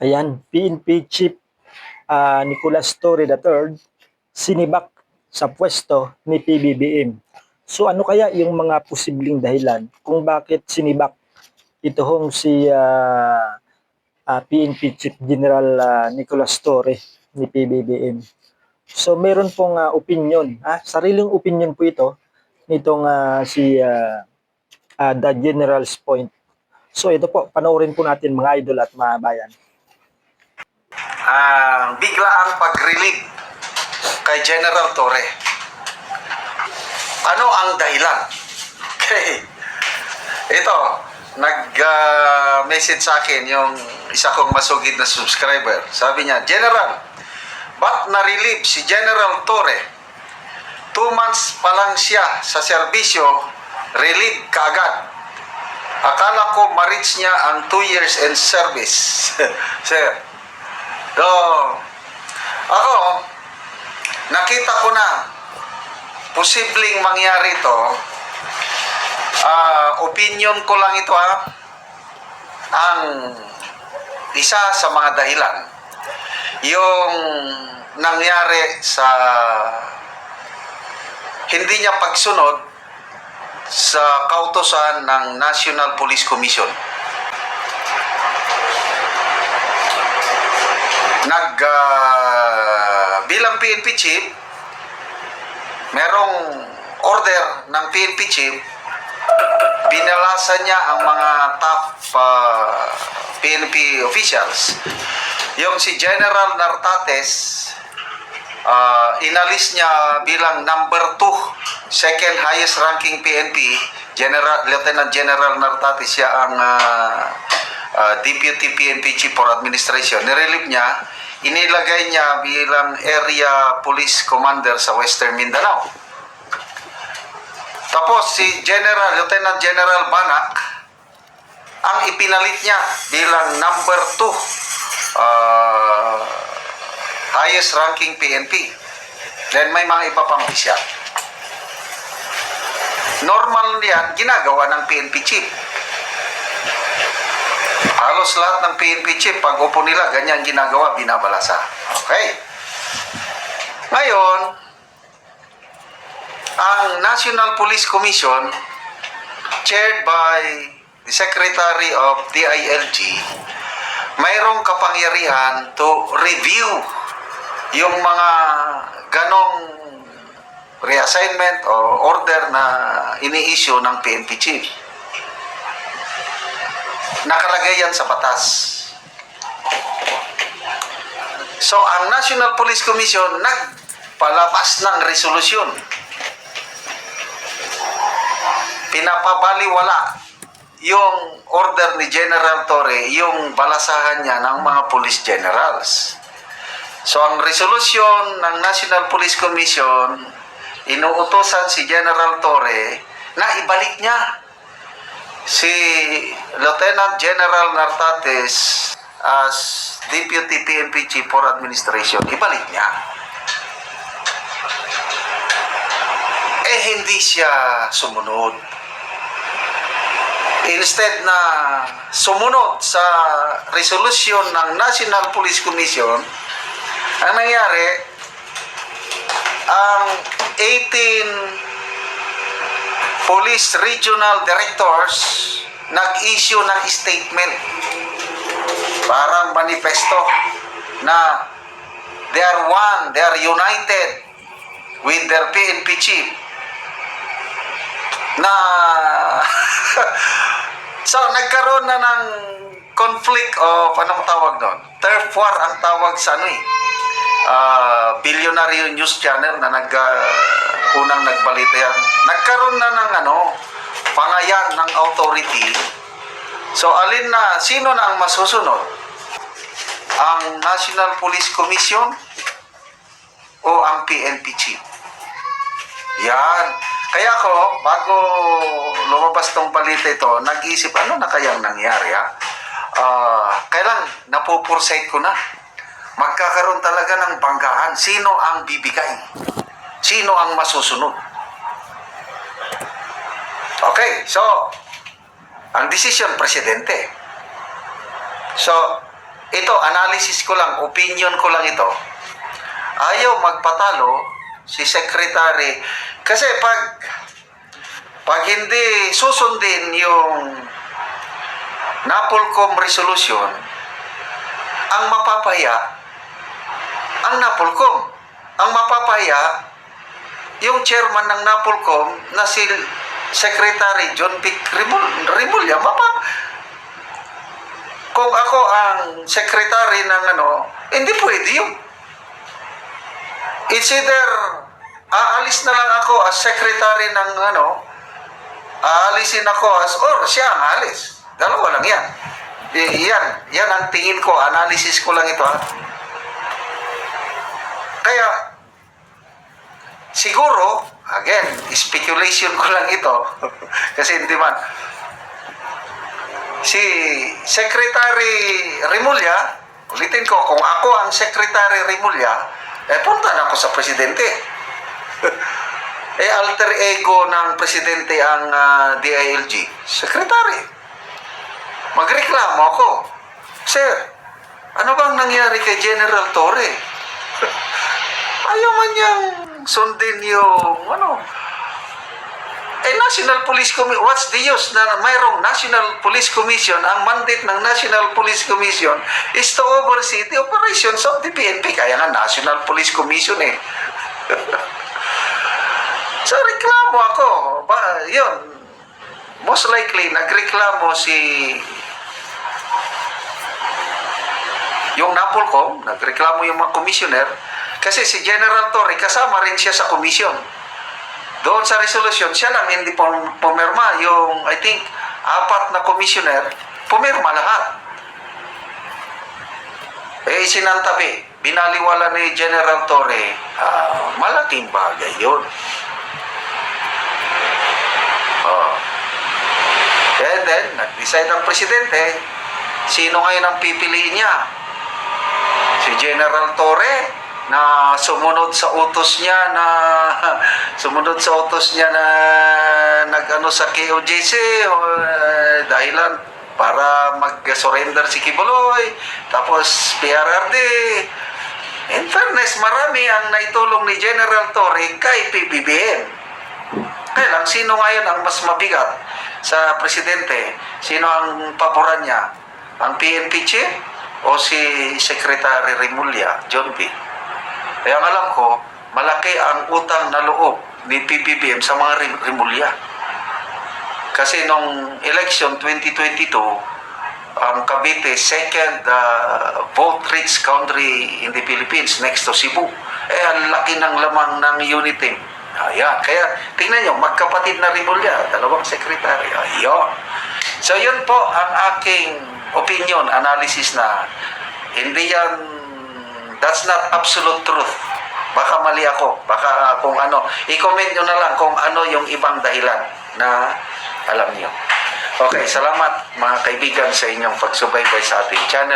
Ayan, PNP Chief Nicolas Torre III sinibak sa pwesto ni PBBM. So ano kaya yung mga posibleng dahilan kung bakit sinibak ito hong si PNP Chief General Nicolas Torre ni PBBM? So meron pong opinion, sariling opinion po ito nitong si The General's Point. So ito po, panoorin po natin mga idol at mga bayan. Bigla ang pag-relieve kay General Torre. Ano ang dahilan? Okay. Ito, nag-message sa akin yung isa kong masugid na subscriber. Sabi niya, General, ba't na-relieve si General Torre? 2 months pa lang siya sa serbisyo, relieve kaagad. Akala ko ma-reach niya ang 2 years in service. Sir, so, ako, nakita ko na posibleng mangyari ito. Opinion ko lang ito ang isa sa mga dahilan yung nangyari sa hindi niya pagsunod sa kautosan ng National Police Commission. Bilang PNP chief, merong order ng PNP chief, binalasan niya ang mga top PNP officials. Yung si General Nartates, inalis niya bilang number 2, second highest ranking PNP, Lieutenant General Nartates, siya ang Deputy PNP Chief for Administration. Nirelieve niya, inilagay niya bilang Area Police Commander sa Western Mindanao. Tapos si Lieutenant General Banak, ang ipinalit niya bilang number 2, highest ranking PNP. Then may mga iba pang opisyal. Normal yan, ginagawa ng PNP chief. Halos lahat ng PNP chief, pag upo nila, ganyan ginagawa, binabalasa. Okay. Ngayon, ang National Police Commission, chaired by the Secretary of DILG, mayroong kapangyarihan to review yung mga ganong reassignment o order na ini-issue ng PNP chief. Nakalagay yan sa batas. So, ang National Police Commission nagpalabas ng resolusyon. Pinapabaliwala yung order ni General Torre, yung balasahan niya ng mga police generals. So, ang resolusyon ng National Police Commission, inuutosan si General Torre na ibalik niya si Lieutenant General Nartates as Deputy PNP Chief for Administration. Ibalik niya. Hindi siya sumunod. Instead na sumunod sa resolusyon ng National Police Commission, ang nangyari, ang 18 police regional directors nag-issue ng statement, parang manifesto, na they are one, they are united with their PNP chief. Na so nagkaroon na ng conflict of anong tawag doon? Turf war ang tawag sa billionaire news channel na unang nagbalita yan. Nagkaroon na ng pangayan ng authority. So alin na, sino na ang masusunod? Ang National Police Commission o ang PNP chief? Yan. Kaya ako, bago lumabas tong balita ito, nag-iisip, ano na kayang nangyari kailan napupursate ko na. Magkakaroon talaga ng banggaan. Sino ang bibigay? Sino ang masusunod? Okay, so, ang decision, presidente. So, ito, analysis ko lang, opinion ko lang ito. Ayaw magpatalo si Secretary. Kasi pag hindi susundin yung NAPOLCOM resolution, ang mapapaya, ang NAPOLCOM. Ang mapapaya, yung chairman ng NAPOLCOM na si Secretary John P. Rimulya, kung ako ang secretary ng hindi pwede yun. It's either aalis na lang ako as secretary ng aalisin ako or siya ang alis. Dalawa lang yan. Yan ang tingin ko, analysis ko lang ito. Kaya, siguro, again, speculation ko lang ito, kasi hindi man, si Secretary Rimulya, ulitin ko, kung ako ang Secretary Rimulya, punta na ako sa Presidente. Alter ego ng Presidente ang DILG. Secretary. Magreklamo ako. Sir, ano bang nangyari kay General Torre? Ayaw man niyang sundin yung National Police Commission, what's the use na mayroong National Police Commission? Ang mandate ng National Police Commission is to oversee the operations of the PNP. Kaya nga National Police Commission eh. So reklamo ako. Yun. Most likely, nagreklamo yung NAPOLCOM, nagreklamo yung mga commissioner, kasi si General Torre, kasama rin siya sa commission. Doon sa resolution, siya lang hindi pumirma. Yung, I think, 4 na commissioner, pumirma lahat. Sinantabi, binaliwala ni General Torre, malaking bagay yun. And then, nag-decide ang presidente, sino ngayon ang pipiliin niya? Si General Torre, na sumunod sa utos niya na sa KOJC dahilan para mag-surrender si Kibuloy, tapos PRRD. In fairness, marami ang naitulong ni General Torre kay PBBM. Kaya lang, sino ngayon ang mas mabigat sa presidente? Sino ang paboran niya? Ang PNP chief o si Secretary Rimulya, John P.? Kaya ang alam ko, malaki ang utang na loob ni PBBM sa mga Rimulya. Kasi nung election 2022, ang Cavite, second vote-rich country in the Philippines, next to Cebu. Ang laki ng lamang ng UNITEAM. Ayan. Kaya, tingnan nyo, magkapatid na Rimulya, dalawang sekretary. Ayan. So, yun po ang aking opinion, analysis na hindi yan, that's not absolute truth. Baka mali ako. Baka kung i-comment nyo na lang kung ano yung ibang dahilan na alam nyo. Okay, salamat mga kaibigan sa inyong pagsubaybay sa ating channel.